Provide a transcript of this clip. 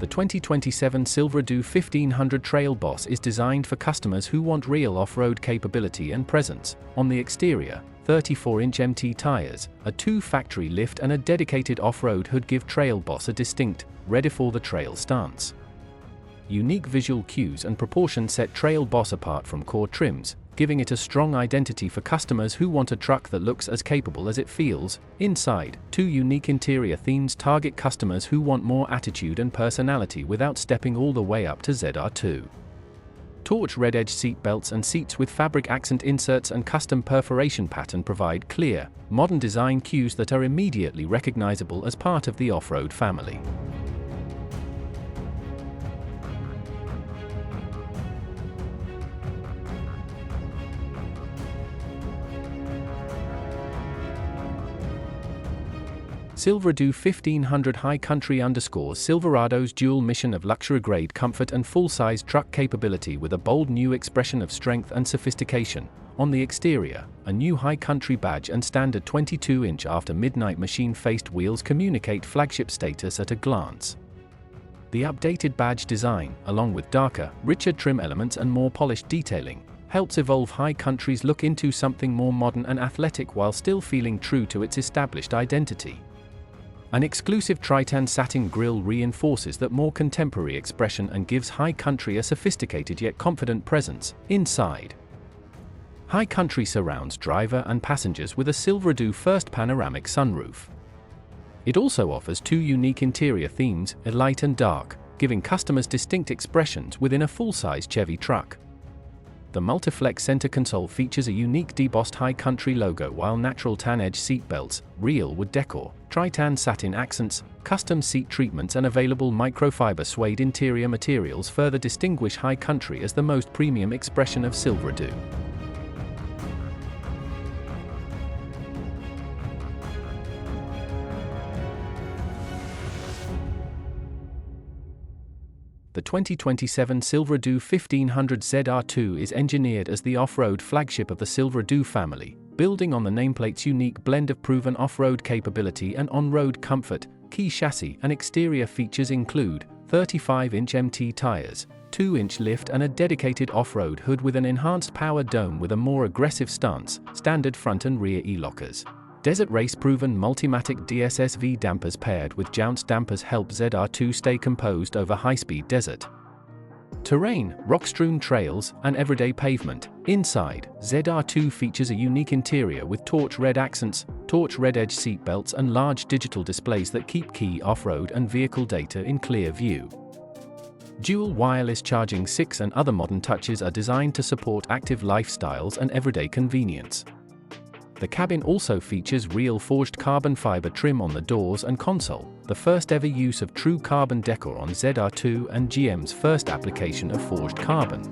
The 2027 Silverado 1500 Trail Boss is designed for customers who want real off-road capability and presence. On the exterior, 34-inch MT tires, a 2-factory lift and a dedicated off-road hood give Trail Boss a distinct, ready-for-the-trail stance. Unique visual cues and proportion set Trail Boss apart from core trims, giving it a strong identity for customers who want a truck that looks as capable as it feels. Inside, 2 unique interior themes target customers who want more attitude and personality without stepping all the way up to ZR2. Torch red edge seat belts and seats with fabric accent inserts and custom perforation pattern provide clear, modern design cues that are immediately recognizable as part of the off-road family. Silverado 1500 High Country underscores Silverado's dual mission of luxury-grade comfort and full-size truck capability with a bold new expression of strength and sophistication. On the exterior, a new High Country badge and standard 22-inch after-midnight machine-faced wheels communicate flagship status at a glance. The updated badge design, along with darker, richer trim elements and more polished detailing, helps evolve High Country's look into something more modern and athletic while still feeling true to its established identity. An exclusive Tritan satin grille reinforces that more contemporary expression and gives High Country a sophisticated yet confident presence. Inside, High Country surrounds driver and passengers with a Silverado first panoramic sunroof. It also offers 2 unique interior themes, light and dark, giving customers distinct expressions within a full-size Chevy truck. The Multiflex center console features a unique debossed High Country logo, while natural tan edge seat belts, real wood decor, Tritan satin accents, custom seat treatments and available microfiber suede interior materials further distinguish High Country as the most premium expression of Silverado. The 2027 Silverado 1500 ZR2 is engineered as the off-road flagship of the Silverado family, building on the nameplate's unique blend of proven off-road capability and on-road comfort. Key chassis and exterior features include 35-inch MT tires, 2-inch lift and a dedicated off-road hood with an enhanced power dome with a more aggressive stance, standard front and rear e-lockers. Desert race-proven Multimatic DSSV dampers paired with Jounce dampers help ZR2 stay composed over high-speed desert terrain, rock-strewn trails, and everyday pavement. Inside, ZR2 features a unique interior with torch red accents, torch red edge seat belts and large digital displays that keep key off-road and vehicle data in clear view. Dual wireless charging 6 and other modern touches are designed to support active lifestyles and everyday convenience. The cabin also features real forged carbon fiber trim on the doors and console, the first ever use of true carbon decor on ZR2 and GM's first application of forged carbon.